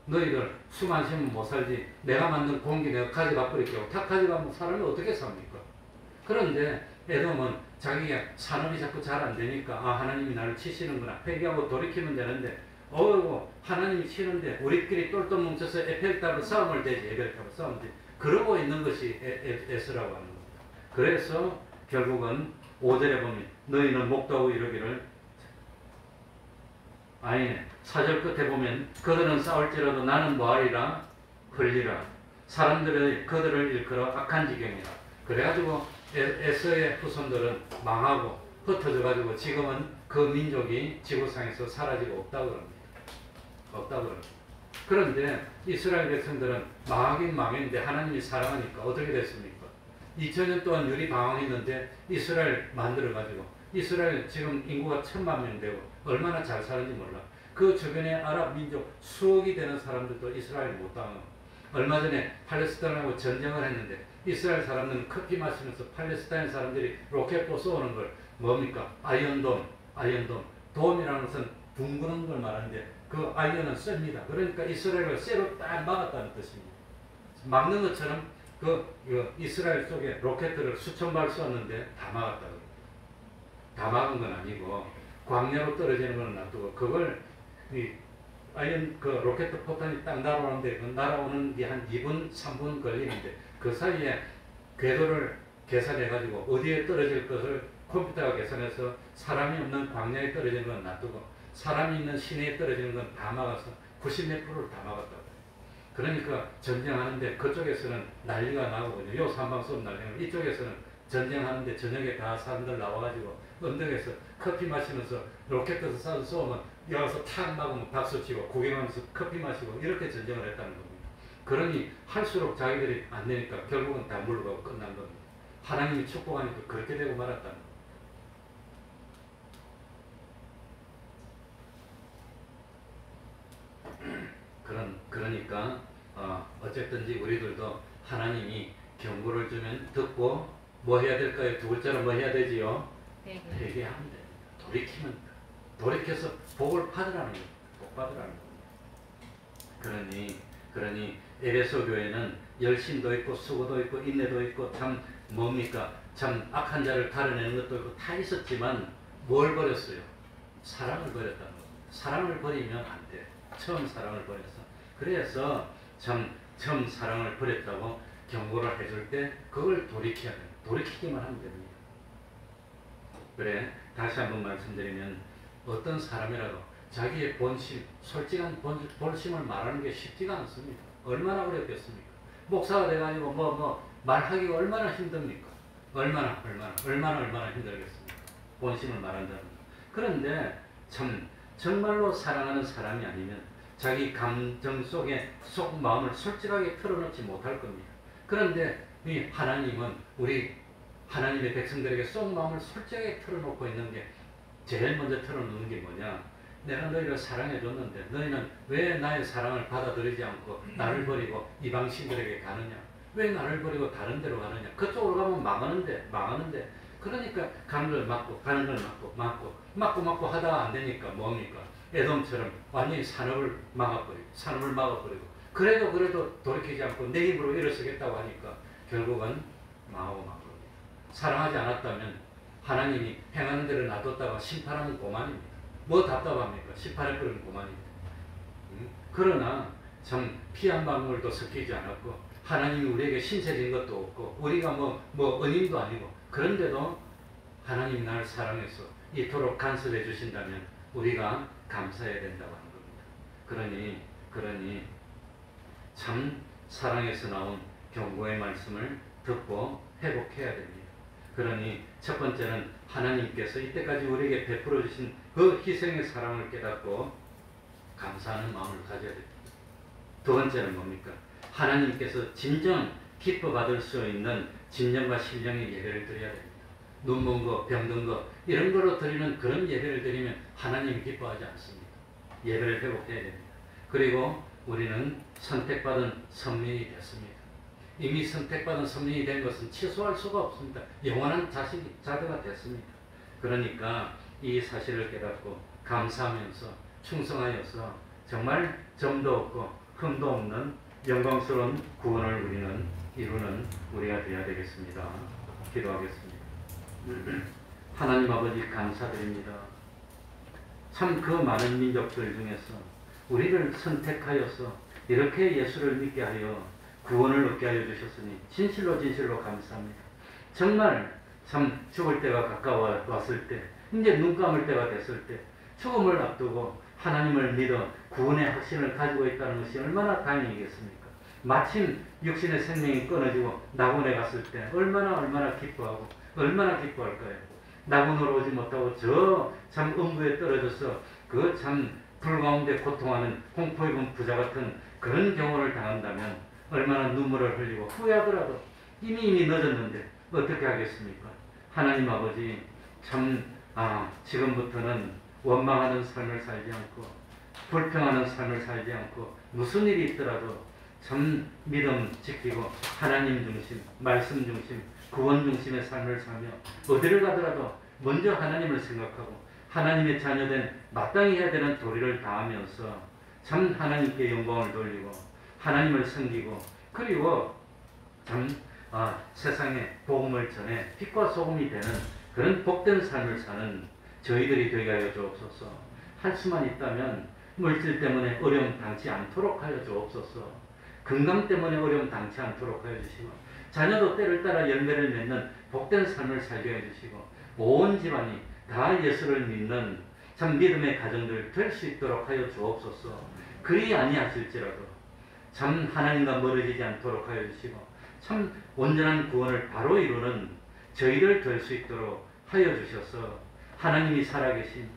너희들 숨 안 쉬면 못 살지. 내가 만든 공기 내가 가져가 버릴게요. 다 가져가면 사람이 어떻게 삽니까? 그런데 에돔은 자기가 산업이 자꾸 잘 안 되니까 하나님이 나를 치시는구나. 회개하고 돌이키면 되는데 어이구 하나님이 치는데 우리끼리 똘똘 뭉쳐서 에펠탑으로 싸움을 대지. 에펠탑으로 싸움을 대지. 그러고 있는 것이 에스라고 하는 겁니다. 그래서 결국은 5절에 보면 너희는 목도하고 이러기를 아니네. 4절 끝에 보면 그들은 싸울지라도 나는 뭐하리라? 흘리라. 사람들의 그들을 일컬어 악한 지경이라. 그래가지고 에서의 후손들은 망하고 흩어져가지고 지금은 그 민족이 지구상에서 사라지고 없다고 합니다. 없다고 합니다. 그런데 이스라엘 백성들은 망하긴 망했는데 하나님이 사랑하니까 어떻게 됐습니까? 2000년 동안 유리 방황했는데 이스라엘 만들어가지고 이스라엘 지금 인구가 1000만 명 되고 얼마나 잘 사는지 몰라. 그 주변에 아랍 민족 수억이 되는 사람들도 이스라엘 못 당하고 얼마 전에 팔레스타인하고 전쟁을 했는데 이스라엘 사람들은 커피 마시면서 팔레스타인 사람들이 로켓도 쏘는 걸 뭡니까? 아이언돔. 돔이라는 것은 둥그런 걸 말하는데 그 아이언은 셉니다. 그러니까 이스라엘을 쇠로 딱 막았다는 뜻입니다. 막는 것처럼 그 이스라엘 쪽에 로켓들을 수천 발 쏘았는데 다 막았다고. 다 막은 건 아니고 광야로 떨어지는 건 놔두고 그걸 아이언 그 로켓 포탄이 딱 날아오는데 그 날아오는 게 한 2분 3분 걸리는데 그 사이에 궤도를 계산해가지고 어디에 떨어질 것을 컴퓨터가 계산해서 사람이 없는 광야에 떨어지는 건 놔두고 사람이 있는 시내에 떨어지는 건 다 막아서 90몇 프로를 다 막았다고. 그러니까 전쟁하는데 그쪽에서는 난리가 나거든요. 요 산방 쏘면 난리가 나고 이쪽에서는 전쟁하는데 저녁에 다 사람들 나와가지고 언덕에서 커피 마시면서 로켓에서 쏴서 쏘면 여기서 탁 막으면 박수치고 구경하면서 커피 마시고 이렇게 전쟁을 했다는 겁니다. 그러니 할수록 자기들이 안 되니까 결국은 다 물러가고 끝난 겁니다. 하나님이 축복하니까 그렇게 되고 말았다는 겁니다. 그러니까 어쨌든지 우리들도 하나님이 경고를 주면 듣고 뭐 해야 될까요? 두 글자로 뭐 해야 되지요? 회개하면 됩니다. 돌이키면 됩니다. 돌이켜서 복을 받으라는 겁니다. 복 받으라는 겁니다. 그러니 에베소 교회는 열심도 있고 수고도 있고 인내도 있고 참 뭡니까? 참 악한 자를 가려내는 것도 있고 다 있었지만 뭘 버렸어요? 사랑을 버렸다는 겁니다. 사랑을 버리면 안 돼. 처음 사랑을 버렸어. 그래서 처음 사랑을 버렸다고 경고를 해줄 때 그걸 돌이켜야 돼요. 돌이키기만 하면 됩니다. 그래, 다시 한번 말씀드리면 어떤 사람이라도 자기의 본심, 솔직한 본심을 말하는 게 쉽지가 않습니다. 얼마나 어렵겠습니까? 목사가 돼가지고 말하기가 얼마나 힘듭니까? 얼마나 힘들겠습니까? 본심을 말한다는 거. 그런데 정말로 사랑하는 사람이 아니면 자기 감정 속에 속마음을 솔직하게 털어놓지 못할 겁니다. 그런데 이 하나님은 우리 하나님의 백성들에게 속마음을 솔직하게 털어놓고 있는 게 제일 먼저 털어놓는 게 뭐냐? 내가 너희를 사랑해줬는데 너희는 왜 나의 사랑을 받아들이지 않고 나를 버리고 이방 신들에게 가느냐? 왜 나를 버리고 다른 데로 가느냐? 그쪽으로 가면 망하는데 그러니까 가는 걸 막고 가는 걸 막고 하다가 안 되니까 뭡니까? 에돔처럼 완전히 산업을 막아버리고 그래도 돌이키지 않고 내 힘으로 일어서겠다고 하니까 결국은 망합니다. 사랑하지 않았다면 하나님이 행하는 대로 놔뒀다가 심판하면 고만입니다. 뭐 답답합니까? 심판해버리면 고만입니다. 그러나 참 피 한 방울도 섞이지 않았고 하나님이 우리에게 신세진 것도 없고 우리가 은인도 아니고 그런데도 하나님이 나를 사랑해서 이토록 간섭해 주신다면 우리가 감사해야 된다고 하는 겁니다. 그러니 참 사랑에서 나온 경고의 말씀을 듣고 회복해야 됩니다. 그러니 첫 번째는 하나님께서 이때까지 우리에게 베풀어 주신 그 희생의 사랑을 깨닫고 감사하는 마음을 가져야 됩니다. 두 번째는 뭡니까? 하나님께서 진정 기뻐 받을 수 있는 진정과 신령의 예배를 드려야 됩니다. 눈먼 거, 병든 거 이런 걸로 드리는 그런 예배를 드리면 하나님이 기뻐하지 않습니다. 예배를 회복해야 됩니다. 그리고 우리는 선택받은 선민이 됐습니다. 이미 선택받은 선민이 된 것은 취소할 수가 없습니다. 영원한 자녀가 됐습니다. 그러니까 이 사실을 깨닫고 감사하면서 충성하여서 정말 점도 없고 흠도 없는 영광스러운 구원을 우리는 이루는 우리가 되어야 되겠습니다. 기도하겠습니다. 하나님 아버지 감사드립니다. 참 그 많은 민족들 중에서 우리를 선택하여서 이렇게 예수를 믿게 하여 구원을 얻게 하여 주셨으니 진실로 진실로 감사합니다. 정말 참 죽을 때가 가까워 왔을 때, 이제 눈 감을 때가 됐을 때 죽음을 앞두고 하나님을 믿어 구원의 확신을 가지고 있다는 것이 얼마나 다행이겠습니까? 마침 육신의 생명이 끊어지고 낙원에 갔을 때 얼마나 기뻐하고 얼마나 기뻐할까요? 낙원으로 오지 못하고 저 참 음부에 떨어져서 그 참 불 가운데 고통하는 공포 입은 부자 같은 그런 경우를 당한다면 얼마나 눈물을 흘리고 후회하더라도 이미 늦었는데 어떻게 하겠습니까? 하나님 아버지 참 지금부터는 원망하는 삶을 살지 않고 불평하는 삶을 살지 않고 무슨 일이 있더라도 참 믿음 지키고 하나님 중심, 말씀 중심, 구원 중심의 삶을 살며 어디를 가더라도 먼저 하나님을 생각하고 하나님의 자녀된 마땅히 해야 되는 도리를 다하면서 참 하나님께 영광을 돌리고 하나님을 섬기고 그리고 참 세상에 복음을 전해 빛과 소금이 되는 그런 복된 삶을 사는 저희들이 되게 하여 주옵소서. 할 수만 있다면 물질 때문에 어려움 당치 않도록 하여 주옵소서. 건강 때문에 어려움 당치 않도록 하여 주시고 자녀도 때를 따라 열매를 맺는 복된 삶을 살게 해주시고 온 집안이 다 예수를 믿는 참 믿음의 가정들 될 수 있도록 하여 주옵소서. 그리 아니하실지라도 참 하나님과 멀어지지 않도록 하여 주시고 참 온전한 구원을 바로 이루는 저희들 될 수 있도록 하여 주셔서 하나님이 살아계신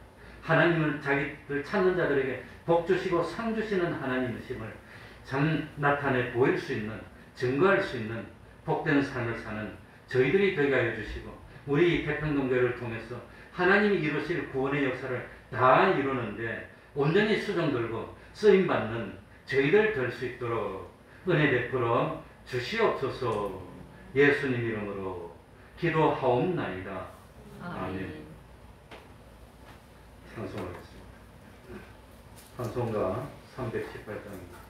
하나님을 자기들 찾는 자들에게 복 주시고 상 주시는 하나님이심을 참 나타내 보일 수 있는 증거할 수 있는 복된 삶을 사는 저희들이 되게 하여 주시고 우리 태평동교회를 통해서 하나님이 이루실 구원의 역사를 다 이루는데 온전히 수종 들고 쓰임받는 저희들 될 수 있도록 은혜 베풀어 주시옵소서. 예수님 이름으로 기도하옵나이다. 아멘. 찬송하겠습니다. 찬송가 318장입니다.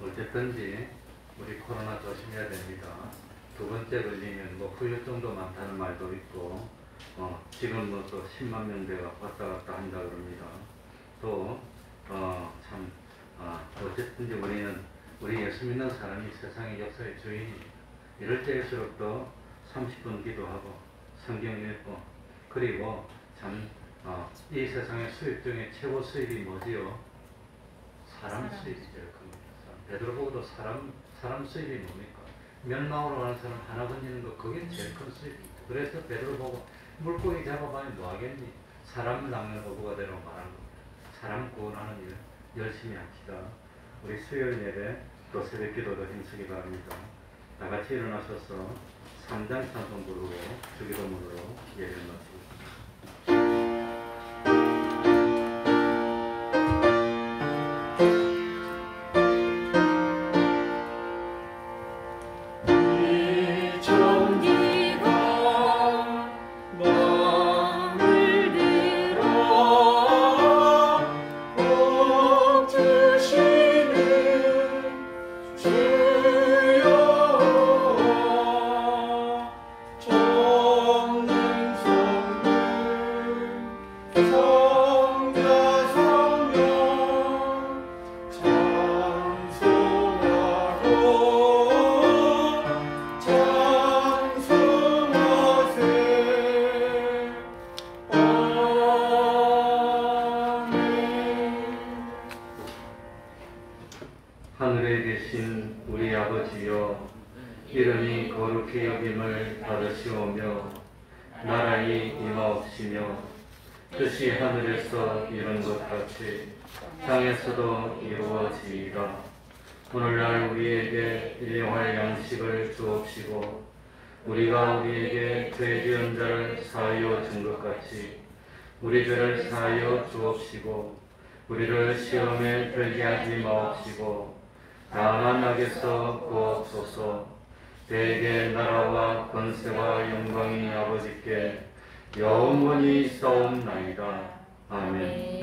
어쨌든지 우리 코로나 조심해야 됩니다. 두 번째 걸리면 뭐 후유증도 많다는 말도 있고 지금 뭐 또 10만 명대가 왔다 갔다 한다 그럽니다. 또 참 어쨌든지 우리 예수 믿는 사람이 세상의 역사의 주인입니다. 이럴 때일수록 더 30분 기도하고 성경 읽고 그리고 참 이 세상의 수입 중에 최고 수입이 뭐지요? 사람 수입이 제일 큽니다. 베드로보고도 사람 수입이 뭡니까? 멸망으로 가는 사람 하나 건지는 거 그게 제일 큰 수입입니다. 그래서 베드로보고 물고기 잡아봐야 뭐하겠니? 사람을 낚는 어부가 되라고 말하는 겁니다. 사람 구원하는 일 열심히 합시다. 우리 수요일 예배 또 새벽 기도도 힘쓰기 바랍니다. 다 같이 일어나셔서 3장 찬송 부르고 주기도문으로 예배를 마치겠습니다. 하늘에 계신 우리 아버지여, 이름이 거룩히 여김을 받으시오며 나라의 임하옵시며 뜻이 하늘에서 이룬 것 같이 땅에서도 이루어지이다. 오늘날 우리에게 일용할 양식을 주옵시고 우리가 우리에게 죄 지은 자를 사하여 준 것 같이 우리 죄를 사하여 주옵시고 우리를 시험에 들게 하지 마옵시고 다만 악에서 구하옵소서. 대개 나라와 권세와 영광이 아버지께 영원히 있사옵나이다. 아멘.